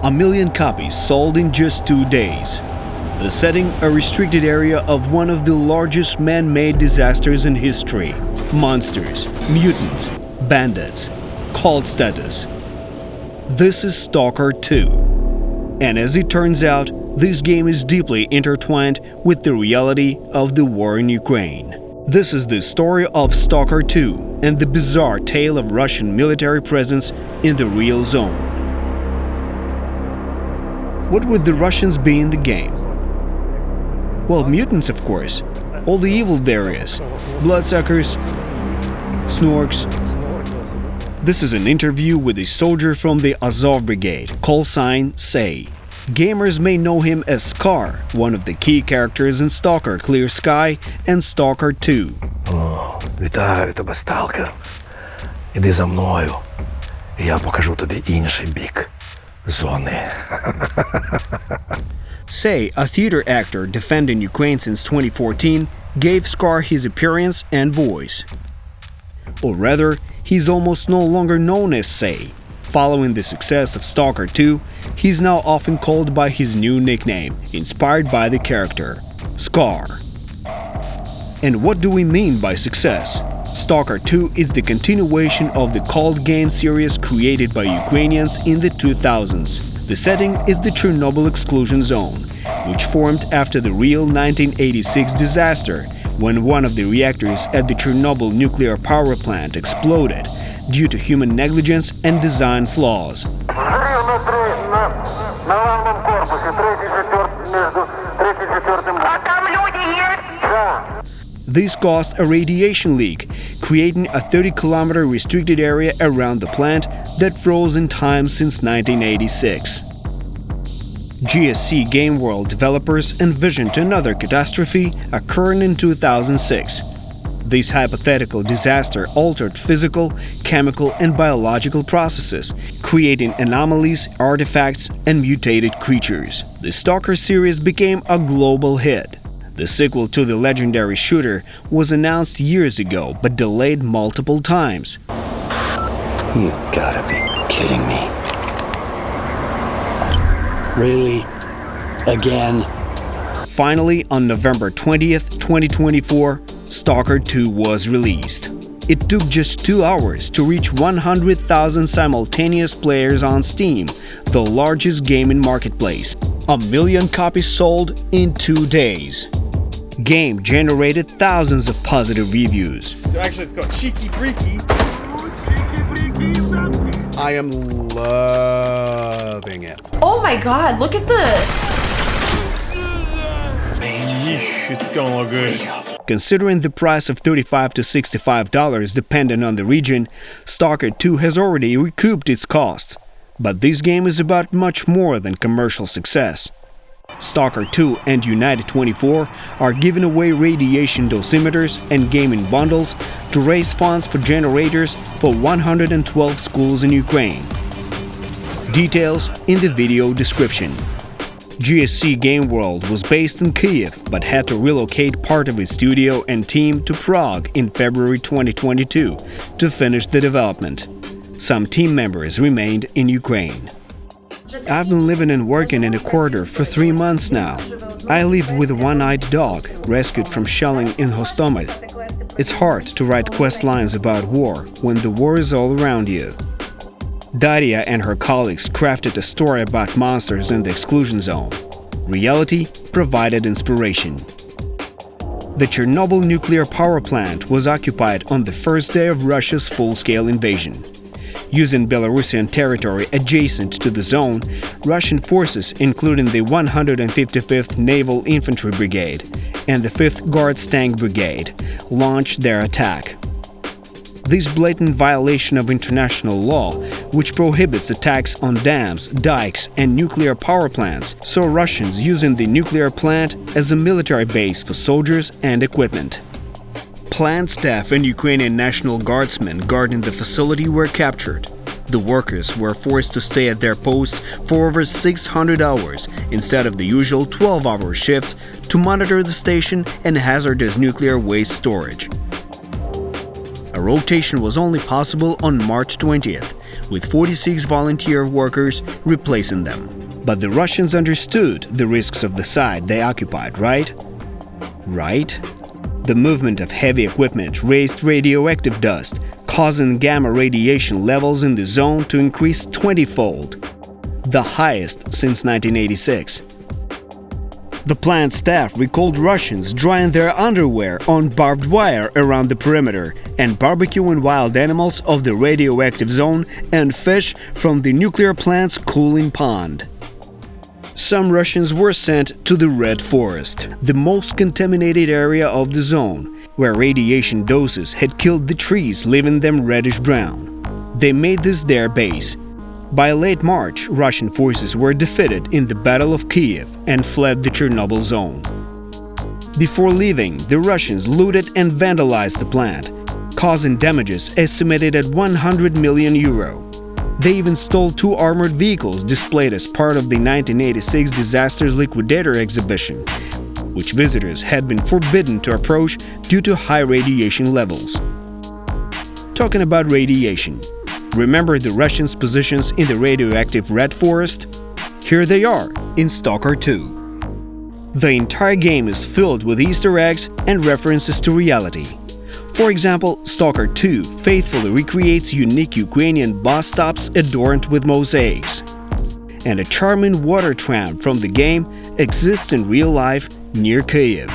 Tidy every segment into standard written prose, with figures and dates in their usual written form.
1 million copies sold in just 2 days. The setting, a restricted area of one of the largest man-made disasters in history. Monsters, mutants, bandits, cult status. This is Stalker 2. And as it turns out, this game is deeply intertwined with the reality of the war in Ukraine. This is the story of Stalker 2 and the bizarre tale of Russian military presence in the real zone. What would the Russians be in the game? Well, mutants, of course. All the evil there is. Bloodsuckers, snorks. This is an interview with a soldier from the Azov Brigade, call sign Say. Gamers may know him as Scar, one of the key characters in Stalker Clear Sky and Stalker 2. О, вітаю тебе, Stalker. Іди за мною, і я покажу тобі інший бік зони. Say, a theater actor defending Ukraine since 2014, gave Scar his appearance and voice. Or rather, he's almost no longer known as Say. Following the success of Stalker 2, he's now often called by his new nickname, inspired by the character, Scar. And what do we mean by success? Stalker 2 is the continuation of the cult game series created by Ukrainians in the 2000s. The setting is the Chernobyl Exclusion Zone, which formed after the real 1986 disaster, when one of the reactors at the Chernobyl nuclear power plant exploded due to human negligence and design flaws. This caused a radiation leak, creating a 30-kilometer restricted area around the plant that froze in time since 1986. GSC Game World developers envisioned another catastrophe occurring in 2006. This hypothetical disaster altered physical, chemical, and biological processes, creating anomalies, artifacts, and mutated creatures. The Stalker series became a global hit. The sequel to the legendary shooter was announced years ago, but delayed multiple times. You gotta be kidding me. Really? Again? Finally, on November 20th, 2024, Stalker 2 was released. It took just 2 hours to reach 100,000 simultaneous players on Steam, the largest gaming marketplace. 1 million copies sold in 2 days. Game generated thousands of positive reviews. Actually, it's called Cheeky Freaky. I am loving it. Oh my god, look at the... Yeesh, it's gonna look good. Considering the price of $35 to $65 depending on the region, Stalker 2 has already recouped its costs. But this game is about much more than commercial success. Stalker 2 and United 24 are giving away radiation dosimeters and gaming bundles to raise funds for generators for 112 schools in Ukraine. Details in the video description. GSC Game World was based in Kiev but had to relocate part of its studio and team to Prague in February 2022 to finish the development. Some team members remained in Ukraine. I've been living and working in a corridor for 3 months now. I live with a one-eyed dog, rescued from shelling in Hostomel. It's hard to write quest lines about war when the war is all around you. Daria and her colleagues crafted a story about monsters in the exclusion zone. Reality provided inspiration. The Chernobyl nuclear power plant was occupied on the first day of Russia's full-scale invasion. Using Belarusian territory adjacent to the zone, Russian forces, including the 155th Naval Infantry Brigade and the 5th Guards Tank Brigade, launched their attack. This blatant violation of international law, which prohibits attacks on dams, dikes, and nuclear power plants, saw Russians using the nuclear plant as a military base for soldiers and equipment. Plant staff and Ukrainian National Guardsmen guarding the facility were captured. The workers were forced to stay at their posts for over 600 hours instead of the usual 12-hour shifts to monitor the station and hazardous nuclear waste storage. A rotation was only possible on March 20th, with 46 volunteer workers replacing them. But the Russians understood the risks of the site they occupied, right? Right? The movement of heavy equipment raised radioactive dust, causing gamma radiation levels in the zone to increase 20-fold, the highest since 1986. The plant staff recalled Russians drying their underwear on barbed wire around the perimeter and barbecuing wild animals of the radioactive zone and fish from the nuclear plant's cooling pond. Some Russians were sent to the Red Forest, the most contaminated area of the zone, where radiation doses had killed the trees, leaving them reddish-brown. They made this their base. By late March, Russian forces were defeated in the Battle of Kiev and fled the Chernobyl zone. Before leaving, the Russians looted and vandalized the plant, causing damages estimated at €100 million. They even stole 2 armored vehicles displayed as part of the 1986 Disasters Liquidator exhibition, which visitors had been forbidden to approach due to high radiation levels. Talking about radiation, remember the Russians' positions in the radioactive Red Forest? Here they are in Stalker 2. The entire game is filled with Easter eggs and references to reality. For example, Stalker 2 faithfully recreates unique Ukrainian bus stops adorned with mosaics. And a charming water tram from the game exists in real life near Kyiv.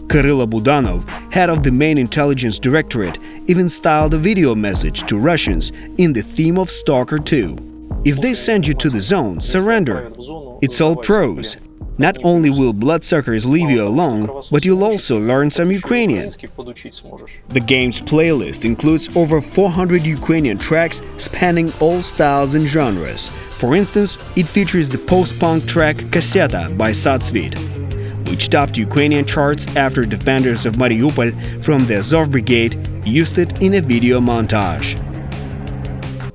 Kirill Budanov, head of the main intelligence directorate, even styled a video message to Russians in the theme of Stalker 2. If they send you to the zone, surrender. It's all prose. Not only will bloodsuckers leave you alone, but you'll also learn some Ukrainian. The game's playlist includes over 400 Ukrainian tracks spanning all styles and genres. For instance, it features the post-punk track Kasseta by Satsvit, which topped Ukrainian charts after defenders of Mariupol from the Azov Brigade used it in a video montage.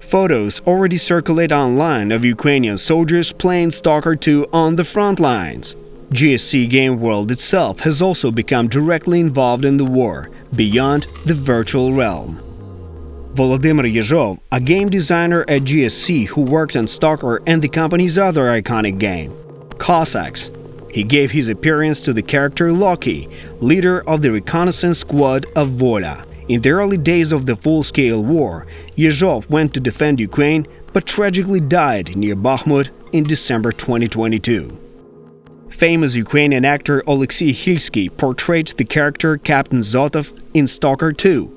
Photos already circulate online of Ukrainian soldiers playing Stalker 2 on the front lines. GSC Game World itself has also become directly involved in the war, beyond the virtual realm. Volodymyr Yezhov, a game designer at GSC who worked on Stalker and the company's other iconic game, Cossacks. He gave his appearance to the character Loki, leader of the reconnaissance squad of Vola. In the early days of the full-scale war, Yezhov went to defend Ukraine but tragically died near Bakhmut in December 2022. Famous Ukrainian actor Oleksiy Hilsky portrayed the character Captain Zotov in Stalker 2.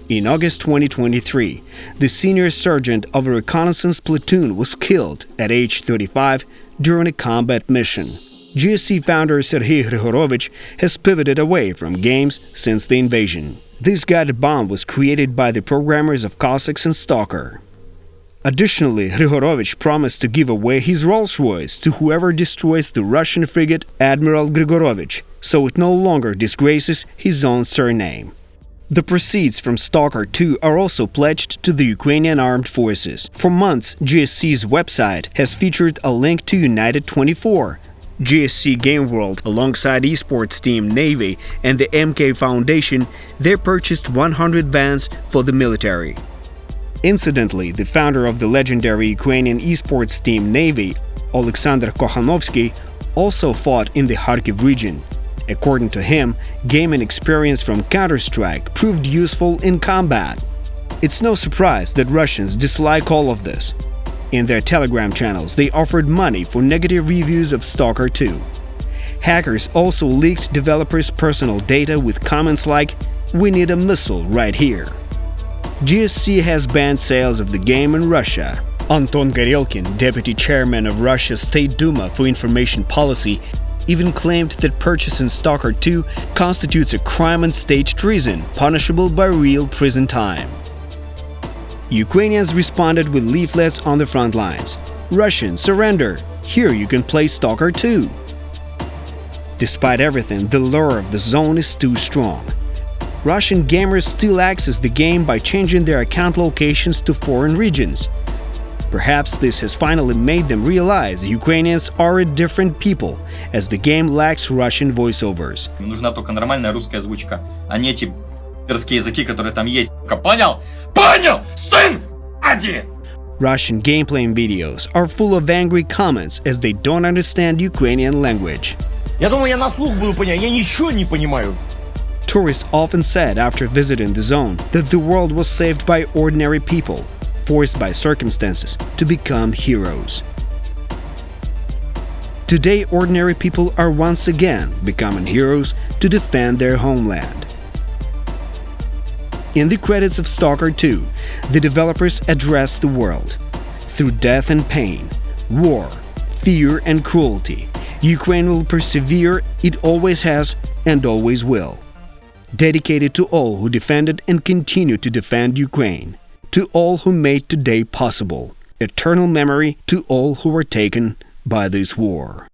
In August 2023, the senior sergeant of a reconnaissance platoon was killed at age 35 during a combat mission. GSC founder Sergei Grigorovich has pivoted away from games since the invasion. This guided bomb was created by the programmers of Cossacks and Stalker. Additionally, Grigorovich promised to give away his Rolls-Royce to whoever destroys the Russian frigate Admiral Grigorovich, so it no longer disgraces his own surname. The proceeds from Stalker 2 are also pledged to the Ukrainian armed forces. For months, GSC's website has featured a link to United 24, GSC Game World, alongside esports team Navy and the MK Foundation. They purchased 100 vans for the military. Incidentally, the founder of the legendary Ukrainian esports team Navy, Oleksandr Kokhanovsky, also fought in the Kharkiv region. According to him, gaming experience from Counter-Strike proved useful in combat. It's no surprise that Russians dislike all of this. In their Telegram channels, they offered money for negative reviews of Stalker 2. Hackers also leaked developers' personal data with comments like, "We need a missile right here." GSC has banned sales of the game in Russia. Anton Gorelkin, deputy chairman of Russia's State Duma for Information Policy, even claimed that purchasing Stalker 2 constitutes a crime and state treason, punishable by real prison time. Ukrainians responded with leaflets on the front lines. "Russians, surrender! Here you can play Stalker 2!" Despite everything, the lure of the zone is too strong. Russian gamers still access the game by changing their account locations to foreign regions. Perhaps this has finally made them realize Ukrainians are a different people, as the game lacks Russian voiceovers. Нужна только нормальная русская озвучка, а не эти языки, которые там есть. Понял? Понял, сын! Один! Russian gameplay videos are full of angry comments as they don't understand Ukrainian language. Я думаю, я на слух буду понять, я ничего не понимаю. Tourists often said after visiting the zone that the world was saved by ordinary people, forced by circumstances to become heroes. Today, ordinary people are once again becoming heroes to defend their homeland. In the credits of Stalker 2, the developers address the world. Through death and pain, war, fear and cruelty, Ukraine will persevere, it always has and always will. Dedicated to all who defended and continue to defend Ukraine, to all who made today possible, eternal memory to all who were taken by this war.